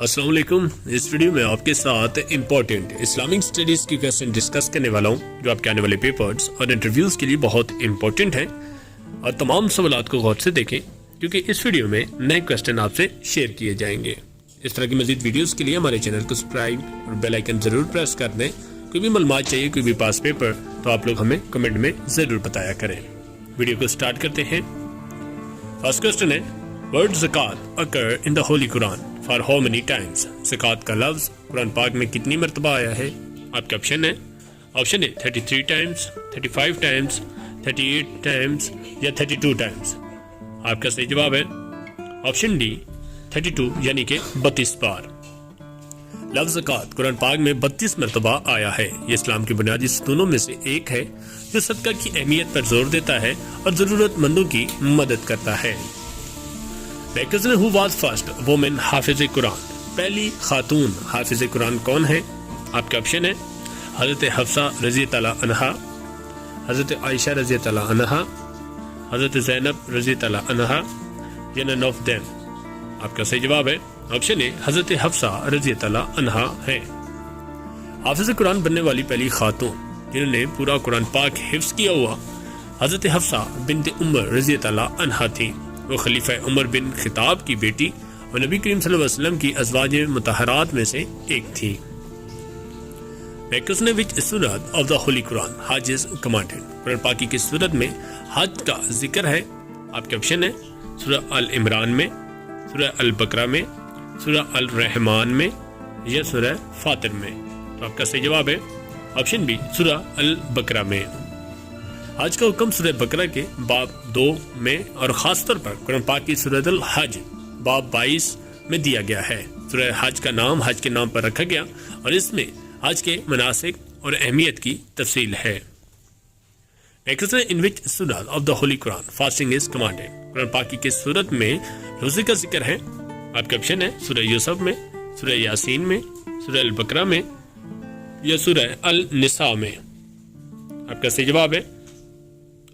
السلام علیکم. اس ویڈیو میں آپ کے ساتھ امپورٹنٹ اسلامک سٹڈیز کی کویسچن ڈسکس کرنے والا ہوں جو آپ کے آنے والے پیپرز اور انٹرویوز کے لیے بہت امپورٹنٹ ہیں, اور تمام سوالات کو غور سے دیکھیں کیونکہ اس ویڈیو میں نئے کویسچن آپ سے شیئر کیے جائیں گے. اس طرح کی مزید ویڈیوز کے لیے ہمارے چینل کو سبسکرائب اور بیل آئیکن ضرور پریس کر دیں. کوئی بھی معلومات چاہیے, کوئی بھی پاس پیپر, تو آپ لوگ ہمیں کمنٹ میں ضرور بتایا کریں. ویڈیو کو سٹارٹ کرتے ہیں. فرسٹ کویسچن ہے, ورڈ زکات اکر ان دا ہولی قرآن فار ہاؤ مینی ٹائمز. زکات کا لفظ قرآن پاک میں کتنی مرتبہ آیا ہے؟ آپ کا آپشن ہے, آپشن اے 33 ٹائمز, 35 ٹائمز, 38 ٹائمز یا 32 ٹائمز. آپ کا صحیح جواب ہے آپشن ڈی 32 یعنی کہ 32 بار. لفظ زکات قرآن پاک میں 32 مرتبہ آیا ہے. یہ اسلام کے بنیادی ستونوں میں سے ایک ہے جو صدقہ کی اہمیت پر زور دیتا ہے اور ضرورت مندوں کی مدد کرتا ہے. who was first woman حافظ قرآن, پہلی خاتون حافظ قرآن کون ہے؟ آپ کا آپشن ہے حضرت حفصہ رضی اللہ عنہا, حضرت عائشہ رضی اللہ عنہا, حضرت زینب رضی اللہ عنہا یا none of them. آپ کا صحیح جواب ہے آپشن اے حضرت حفصہ رضی اللہ عنہا ہے. حافظ قرآن بننے والی پہلی خاتون جنہوں نے پورا قرآن پاک حفظ کیا ہوا حضرت حفصہ بنت عمر رضی اللہ عنہا تھی. وہ خلیفہ عمر بن خطاب کی بیٹی اور نبی کریم صلی اللہ علیہ وسلم کی ازواج مطہرات میں سے ایک تھی. which surah of the Holy Quran Hajj is commanded. قرآن پاکی کی صورت میں حج کا ذکر ہے. آپ کے آپشن ہے سورہ العمران میں, سورہ البقرہ میں, سورہ الرحمن میں یا سورہ فاطر میں. تو آپ کا صحیح جواب ہے آپشن بی سورہ البقرہ میں. حج کا حکم سورہ بقرہ کے باب 2 میں اور خاص طور پر قرآن پاک کی سورۃ الحج باب 22 میں دیا گیا ہے. سورہ حج کا نام حج کے نام پر رکھا گیا اور اس میں حج کے مناسک اور اہمیت کی تفصیل ہے. in which surah of the Holy Quran fasting is commanded. قرآن پاکی کے سورت میں روزے کا ذکر ہے. آپ کا آپشن ہے سورہ یوسف میں, سورہ یاسین میں, سورہ البقرہ میں یا سورہ النساء میں. آپ کا صحیح جواب ہے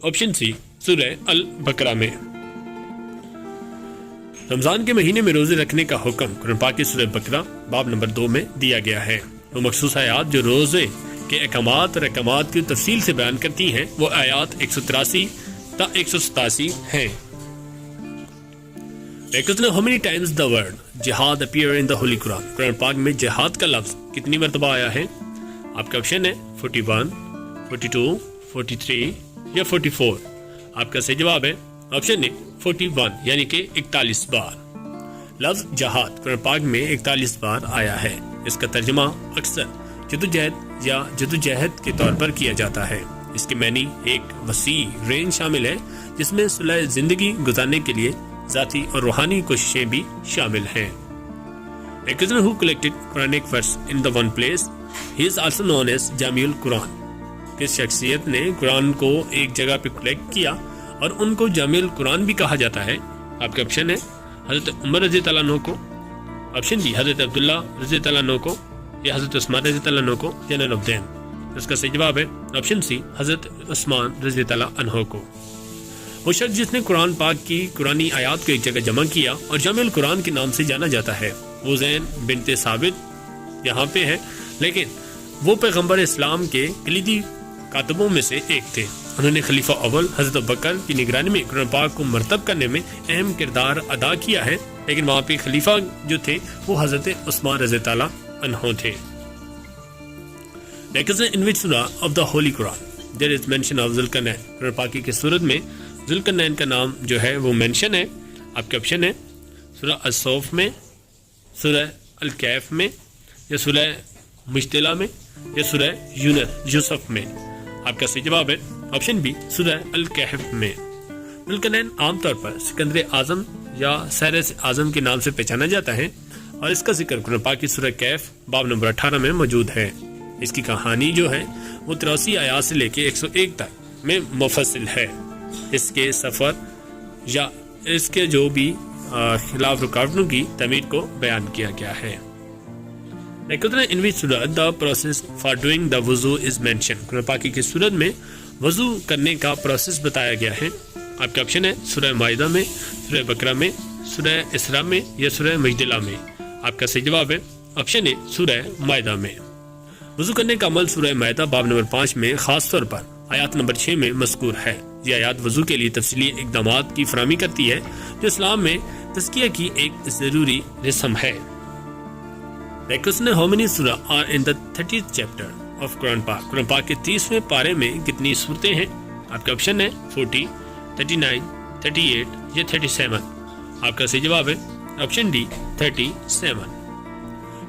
آپشن سی سورہ البقرہ میں. رمضان کے مہینے میں روزے رکھنے کا حکم قرآن پاک کی سورہ بقرہ باب نمبر 2 میں دیا گیا ہے. وہ مخصوص آیات جو روزے کے احکامات اور احکامات کی تفصیل سے بیان کرتی ہیں وہ آیات 183 تا 187 ہیں. How many times the word jihad appear in the Holy Quran. قرآن پاک میں جہاد کا لفظ کتنی مرتبہ آیا ہے؟ آپ کا آپشن ہے 41, 42, 43 یا 44. آپ کا صحیح جواب ہے آپشن اے 41 یعنی کہ 41 بار. لفظ جہاد قرآن پاک میں 41 بار آیا ہے. اس کا ترجمہ اکثر جدوجہد یا جدوجہد کے طور پر کیا جاتا ہے. اس کے معنی ایک وسیع رینج شامل ہے جس میں صلح زندگی گزارنے کے لیے ذاتی اور روحانی کوششیں بھی شامل ہیں. who collected Quranic verse in the one place. He is also known as جامع القرآن. کس شخصیت نے قرآن کو ایک جگہ پہ کلیکٹ کیا اور ان کو جامع القرآن بھی کہا جاتا ہے؟ آپ کا آپشن ہے حضرت عمر رضی اللہ عنہ کو, آپشن بی حضرت عبداللہ رضی اللہ عنہ کو یا حضرت عثمان رضی اللہ عنہ کو یا none of them. اس کا صحیح جواب ہے آپشن سی حضرت عثمان رضی اللہ عنہ کو. وہ شخص جس نے قرآن پاک کی قرآنی آیات کو ایک جگہ جمع کیا اور جامع القرآن کے نام سے جانا جاتا ہے. وہ زین بنت ثابت یہاں پہ ہے, لیکن وہ پیغمبر اسلام کے کلیدی کاتبوں میں سے ایک تھے. انہوں نے خلیفہ اول حضرت ابوبکر کی نگرانی میں قرآن پاک کو مرتب کرنے میں اہم کردار ادا کیا ہے, لیکن وہاں پہ خلیفہ جو تھے وہ حضرت عثمان رضی اللہ عنہ تھے. in which surah of the Holy Quran there is mention of Zulqarnain. قرآن پاکی کے سورت میں ذوالقرنین کا نام جو ہے وہ مینشن ہے. آپ کا آپشن ہے سورہ الصف میں, سورہ الکہف میں یا سورہ مجتلا میں یا سورہ یوسف میں. آپ کا صحیح جواب ہے آپشن بی سورہ الکہف میں. ذوالقرنین عام طور پر سکندر اعظم یا سیرس اعظم کے نام سے پہچانا جاتا ہے اور اس کا ذکر قرآن پاک کی سورہ کہف باب نمبر 18 میں موجود ہے. اس کی کہانی جو ہے وہ 83 آیات سے لے کے 101 تک میں مفصل ہے. اس کے سفر یا اس کے جو بھی خلاف رکاوٹوں کی تعمیر کو بیان کیا گیا ہے. in which surah the process for doing the wuzu is mentioned. قرآن پاکی کی صورت میں وضو کرنے کا پروسیس بتایا گیا ہے. آپ کا آپشن ہے سورہ مائدہ میں, سورہ بقرہ میں, سورہ اسراء میں یا سورہ مجدلہ میں. آپ کا صحیح جواب ہے آپشن اے سورہ مائدہ میں۔ وضو کرنے کا عمل سورہ مائدہ باب نمبر 5 میں خاص طور پر آیات نمبر 6 میں مذکور ہے۔ یہ آیات وضو کے لیے تفصیلی اقدامات کی فراہمی کرتی ہے جو اسلام میں تزکیہ کی ایک ضروری رسم ہے۔ The question how many surah are in the 30th chapter of قرآن پاک؟ قرآن پاک کے 30ویں پارے میں کتنی صورتیں ہیں؟ آپ کا آپشن ہے 40، 39، 38 یا 37۔ آپ کا صحیح جواب ہے آپشن ڈی 37۔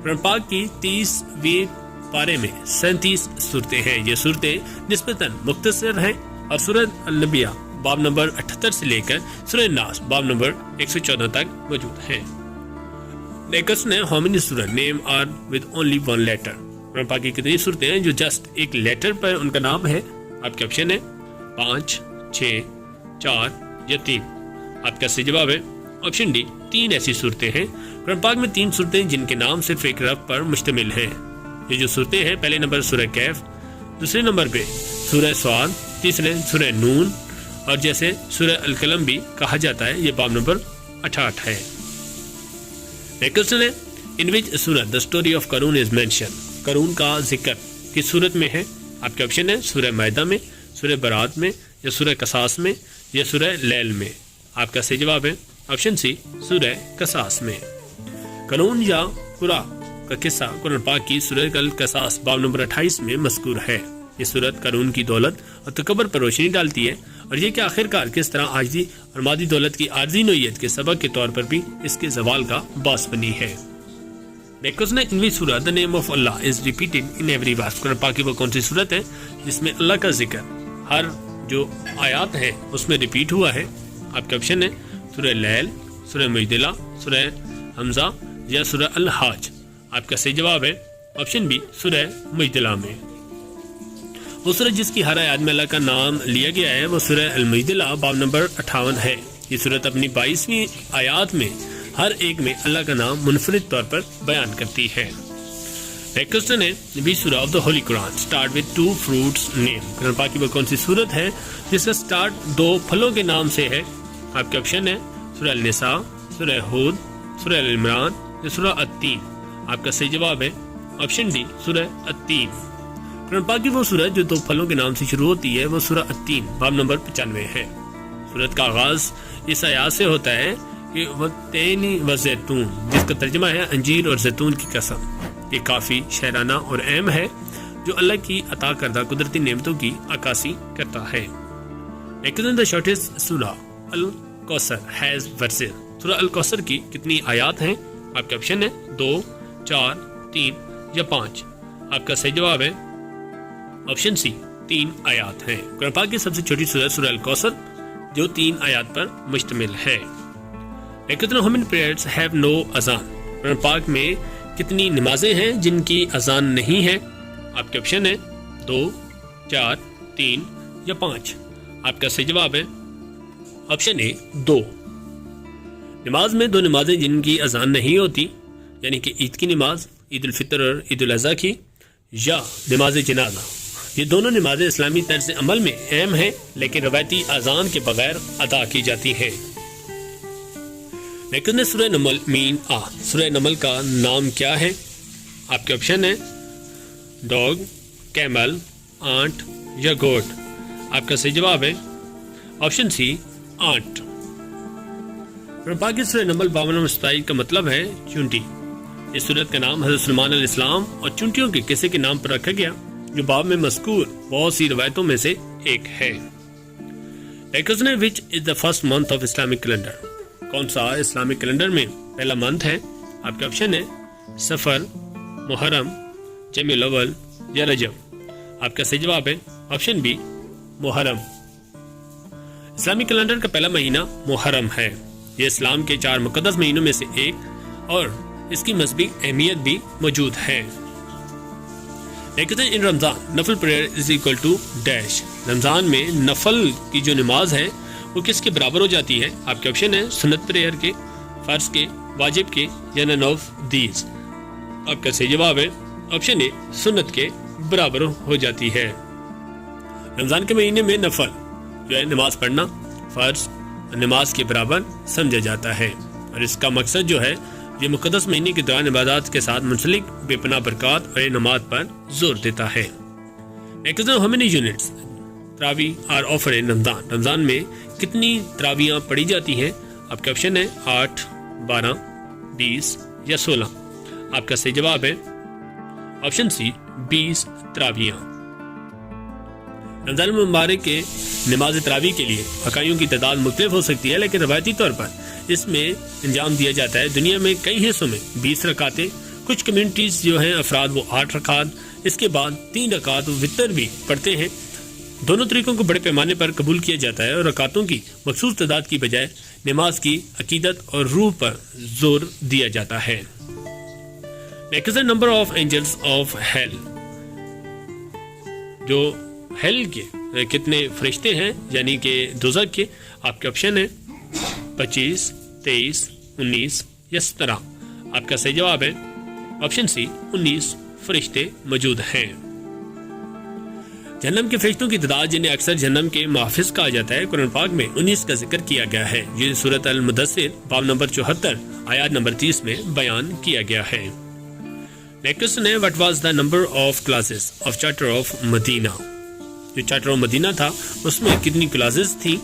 قرآن پاک کی 30ویں پارے میں 37 صورتیں ہیں۔ یہ صورتیں نسبتاً مختصر ہیں اور سورہ الانبیاء باب نمبر 78 سے لے کر سورہ ناس باب نمبر 114 تک موجود ہیں۔ نیکسٹ نے how many surah name are with only one letter؟ قرآن پاک کی کتنی صورتیں ہیں جو جسٹ ایک لیٹر پر ان کا نام ہے؟ آپ کے آپشن ہے 5، 6، 4 یا 3۔ آپ کا صحیح جواب ہے آپشن ڈی 3 ایسی صورتیں ہیں۔ قرآن پاک میں 3 صورتیں جن کے نام صرف ایک رب پر مشتمل ہیں۔ یہ جو صورتیں ہیں پہلے نمبر سورہ کہف، دوسرے نمبر پہ سورہ سعد، تیسرے سورہ نون اور جیسے سورہ القلم بھی کہا جاتا ہے، یہ باب نمبر 68 ہے۔ نیکسٹ ہے in which surah the story of Qarun is mentioned؟ قارون کا ذکر کس صورت میں ہے؟ آپ کے آپشن ہے سورہ مائدہ میں، سورہ برات میں یا سورہ قصاص میں یا سورہ لیل میں۔ آپ کا صحیح جواب ہے آپشن سی سورہ قصاص میں۔ قارون یا قرا کا قصہ قرآن پاک کی سورہ القصاص باب نمبر 28 میں مذکور ہے۔ یہ سورت قارون کی دولت اور تکبر پر روشنی ڈالتی ہے اور یہ کہ آخرکار کس طرح عاجزی اور مادی دولت کی عارضی نوعیت کے سبب کے طور پر بھی اس کے زوال کا باعث بنی ہے۔ ان which surah the name of Allah is repeated in every verse؟ قرآن پاک کی وہ کون سی صورت ہے جس میں اللہ کا ذکر ہر جو آیات ہیں اس میں ریپیٹ ہوا ہے؟ آپ کا آپشن ہے سورہ لیل، سورہ مجدلہ، سورہ حمزہ یا سورہ الحاج۔ آپ کا صحیح جواب ہے آپشن بی سورہ مجدلہ میں۔ وہ سورہ جس کی ہر آیات میں اللہ کا نام لیا گیا ہے وہ سورہ المجدلہ باب نمبر 58 ہے۔ یہ سورت اپنی 22ویں آیات میں ہر ایک میں اللہ کا نام منفرد طور پر بیان کرتی ہے۔ ایک کوسچن ہے which surah of the Holy Quran start with 2 fruits name؟ قرآن پاک کی وہ کون سی صورت ہے جس کا سٹارٹ 2 پھلوں کے نام سے ہے؟ آپ کے آپشن ہے سورہ النساء، سورہ ہود، سورہ عمران یا سورہ التین۔ آپ کا صحیح جواب ہے آپشن ڈی سورہ التین۔ قرآن پاک کی وہ سورت جو 2 پھلوں کے نام سے شروع ہوتی ہے وہ سورہ التین باب نمبر 95 ہے۔ سورت کا آغاز اس آیات سے ہوتا ہے کہ والتین والزیتون، جس کا ترجمہ ہے انجیر اور زیتون کی قسم۔ یہ کافی شاعرانہ اور اہم ہے جو اللہ کی عطا کردہ قدرتی نعمتوں کی عکاسی کرتا ہے۔ لیکن the shortest surah Al-Kausar has verses؟ سورہ الکوثر کی کتنی آیات ہیں؟ آپ کا آپشن ہے 2، 4، 3 یا 5۔ آپ کا صحیح جواب ہے آپشن سی 3 آیات ہیں۔ قرآن پاک کی سب سے چھوٹی سورہ سورہ الکوثر جو 3 آیات پر مشتمل ہے۔ لیکن how many prayers have no اذان؟ قرآن پاک میں کتنی نمازیں ہیں جن کی اذان نہیں ہے؟ آپ کے آپشن ہے 2، 4، 3 یا 5۔ آپ کا صحیح جواب ہے آپشن اے 2۔ نماز میں 2 نمازیں جن کی اذان نہیں ہوتی، یعنی کہ عید کی نماز، عید الفطر اور عید الاضحیٰ کی، یا نماز جنازہ، یہ دونوں نمازیں اسلامی طرز عمل میں اہم ہیں لیکن روایتی اذان کے بغیر ادا کی جاتی ہیں۔ لیکن سورہ نمل سورہ نمل کا نام کیا ہے؟ آپ کے آپشن ہے ڈاگ، کیمل، آنٹ یا گوٹ۔ آپ کا صحیح جواب ہے آپشن سی آنٹ۔ قرآن پاک کی سورہ نمل 52 کا مطلب ہے چونٹی۔ اس سورت کا نام حضرت سلمان علیہ السلام اور چونٹیوں کے قصے کے نام پر رکھا گیا جو باب میں مذکور بہت سی روایتوں میں سے ایک ہے۔ which is the first month of Islamic calendar؟ کون سا اسلامک کیلنڈر میں پہلا منتھ ہے؟ آپ کا آپشن ہے سفر، محرم، جمع الاول یا رجب۔ آپ کا صحیح جواب ہے آپشن بی محرم۔ اسلامی کیلنڈر کا پہلا مہینہ محرم ہے۔ یہ اسلام کے 4 مقدس مہینوں میں سے ایک اور اس کی مذہبی اہمیت بھی موجود ہے۔ In Ramadan nafl prayer is equal to dash? Ramadan میں نفل کی جو نماز ہے وہ کس کے برابر ہو جاتی ہے؟ آپ کے آپشن ہے سنت پریئر کے، فرض کے، واجب کے یا none of these۔ آپ کا صحیح جواب ہے آپشن اے سنت کے برابر ہو جاتی ہے۔ رمضان کے مہینے میں نفل جو ہے نماز پڑھنا فرض نماز کے برابر سمجھا جاتا ہے اور اس کا مقصد جو ہے یہ مقدس مہینے کے دوران عبادات کے ساتھ منسلک بے پناہ برکات اور انعامات پر زور دیتا ہے۔ How many units تراویح are offered in رمضان؟ رمضان میں کتنی تراویحاں پڑھی جاتی ہیں؟ آپ کا آپشن ہے 8، 12، 20 یا 16۔ آپ کا صحیح جواب ہے آپشن سی 20 تراویحاں۔ رمضان مبارک کے نماز تراویح کے لیے حقائیوں کی تعداد مختلف ہو سکتی ہے، لیکن روایتی طور پر اس میں انجام دیا جاتا ہے۔ دنیا میں کئی حصوں میں 20 رکعتیں، کچھ کمیونٹیز جو ہیں افراد وہ 8 رکعت، اس کے بعد 3 رکعت وتر بھی پڑھتے ہیں۔ دونوں طریقوں کو بڑے پیمانے پر قبول کیا جاتا ہے اور رکعتوں کی مخصوص تعداد کی بجائے نماز کی عقیدت اور روح پر زور دیا جاتا ہے۔ Next number of angels of hell, جو ہیل کے کتنے فرشتے ہیں یعنی کہ دوزخ کے؟ آپ کے آپشن ہے 25، 23، 19 یا 17۔ آپ کا صحیح جواب ہے آپشن سی 19 فرشتے موجود ہیں۔ جہنم کے فرشتوں کی تعداد جنہیں اکثر جہنم کے محافظ کہا جاتا ہے، قرآن پاک میں 19 کا ذکر کیا گیا ہے۔ یہ سورۃ المدثر باب نمبر 74 آیات نمبر 30 میں بیان کیا گیا ہے۔ نیکسٹ ہے what was the number of classes of charter of مدینہ؟ جو چارٹر آف مدینہ تھا اس میں کتنی کلاسز تھیں؟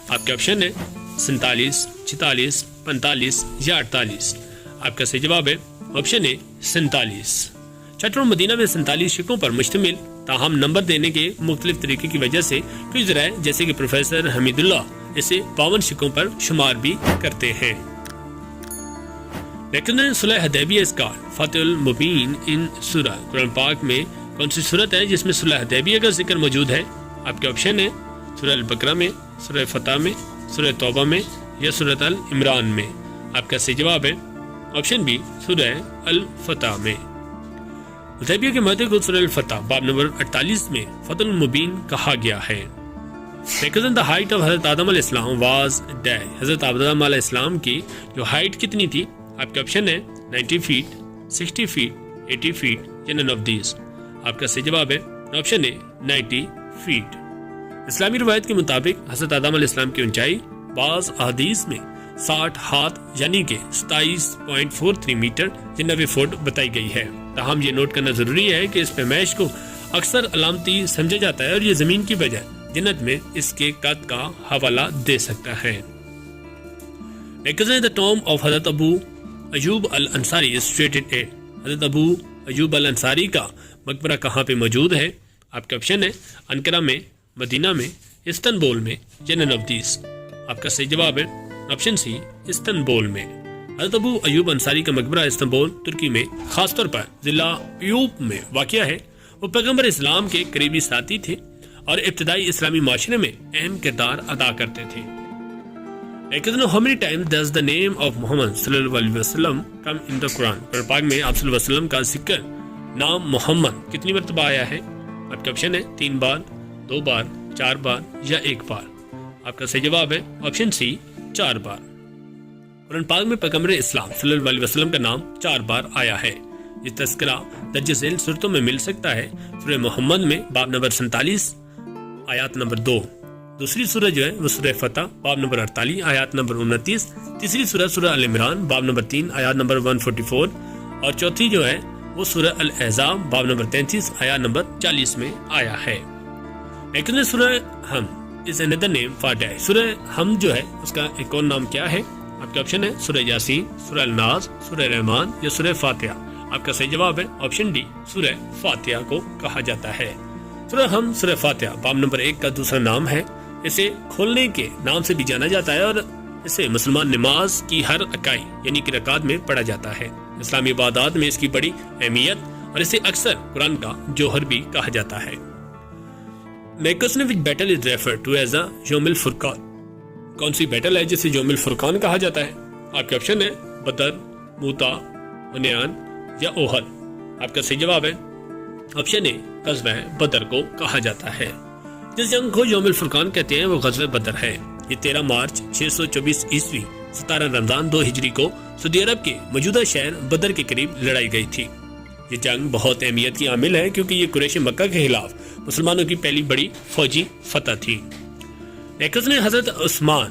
آپ کے آپشن ہے 47، 46، 45 یا 48۔ آپ کا صحیح جواب ہے آپشن ہے 47۔ چارٹر آف مدینہ میں 47 شقوں پر مشتمل، تاہم نمبر دینے کے مختلف طریقے کی وجہ سے کچھ ذرائع جیسے کہ پروفیسر حمید اللہ اسے 52 شقوں پر شمار بھی کرتے ہیں۔ لیکن صلح حدیبیہ اس کا فتح المبین ان سورہ، قرآن پاک میں کون سی صورت ہے جس میں صلح حدیبیہ کا ذکر موجود ہے؟ آپ کے آپشن ہے سورہ البقرہ میں، سورہ فتح میں، سورہ توبہ میں یا سورۃ العمران میں۔ آپ کا صحیح جواب ہے آپشن بی سورہ الفتح میں۔ حدیبیہ کے معاہدے کو سورہ الفتح باب نمبر 48 میں فتح المبین کہا گیا ہے۔ The height of حضرت آدم علیہ السلام was dash، حضرت آدم علیہ السلام کی جو ہائٹ کتنی تھی؟ آپ کا آپشن ہے 90 فیٹ، 60 فیٹ، 80 فیٹ یا none of these۔ آپ کا صحیح جواب ہے آپشن ہے 90 فیٹ۔ اسلامی روایت کے مطابق حضرت آدم علیہ السلام کی اونچائی بعض احادیث میں 60 ہاتھ یعنی کہ 27.43 میٹر یا 90 فٹ بتائی گئی ہے۔ تاہم یہ نوٹ کرنا ضروری ہے کہ اس پیمائش کو اکثر علامتی سمجھا جاتا ہے اور یہ زمین کی بجائے جنت میں اس کے قد کا حوالہ دے سکتا ہے۔ The tomb of حضرت ابو ایوب الانصاری is situated at، حضرت ابو ایوب الانصاری کا مقبرہ کہاں پہ موجود ہے؟ آپ کا آپشن ہے انقرہ میں، مدینہ میں، استنبول میں یا none of these۔ آپ کا صحیح جواب ہے آپشن سی استنبول میں۔ حضرت ابو ایوب انصاری کا مقبرہ استنبول ترکی میں خاص طور پر ضلع ایوب میں واقع ہے۔ وہ پیغمبر اسلام کے قریبی ساتھی تھے اور ابتدائی اسلامی معاشرے میں اہم کردار ادا کرتے تھے۔ How many times does the name of محمد صلی اللہ علیہ وسلم come in the Quran؟ قرآن پاک میں آپ صلی اللہ علیہ وسلم کا ذکر نام محمد کتنی مرتبہ آیا ہے؟ آپ کا آپشن ہے 3 بار، 2 بار، 4 بار یا 1 بار۔ آپ کا صحیح جواب ہے آپشن سی 4 بار۔ قرآن پاک میں پیغمبر اسلام صلی اللہ علیہ وسلم کا نام 4 بار آیا ہے۔ یہ تذکرہ درج ذیل صورتوں میں مل سکتا ہے۔ سورہ محمد میں باب نمبر 47 آیات نمبر 2، دوسری سورہ جو ہے وہ سورہ فتح باب نمبر 48 آیات نمبر 29، تیسری سورہ سورہ العمران باب نمبر 3 آیات نمبر 144 اور چوتھی جو ہے وہ سورہ الاحزاب باب نمبر 33 آیات نمبر 40 میں آیا ہے۔ لیکن سورہ ہم is another name for dash، سورہ ہم جو ہے اس کا ایک اور نام کیا ہے؟ آپ کا آپشن ہے سورہ یاسین، سورہ الناس، سورہ رحمان یا سورہ فاتحہ۔ آپ کا صحیح جواب ہے آپشن ڈی سورہ فاتحہ کو کہا جاتا ہے۔ سورہ ہم سورہ فاتحہ باب نمبر 1 کا دوسرا نام ہے۔ اسے کھولنے کے نام سے بھی جانا جاتا ہے اور اسے مسلمان نماز کی ہر اکائی یعنی کہ رکعت میں پڑھا جاتا ہے۔ اسلامی عبادات میں اس کی بڑی اہمیت اور اسے اکثر قرآن کا جوہر بھی کہا جاتا ہے۔ Battle is referred to as یوم الفرقان، کون سی بیٹل ہے جسے یوم الفرقان کہا جاتا ہے؟ آپ کے آپشن ہے بدر، موتا، حنین یا اوہد۔ آپ کا صحیح جواب ہے آپشن اے غزوہ بدر کو کہا جاتا ہے۔ جس جنگ کو یوم الفرقان کہتے ہیں وہ غزوہ بدر ہے۔ یہ 13 مارچ 624 عیسوی 17 رمضان 2 ہجری کو سعودی عرب کے موجودہ شہر بدر کے قریب لڑائی گئی تھی۔ یہ جنگ بہت اہمیت کی حامل ہے کیونکہ یہ قریش مکہ کے خلاف مسلمانوں کی پہلی بڑی فوجی فتح تھی۔ نیکسٹ نے حضرت عثمان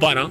12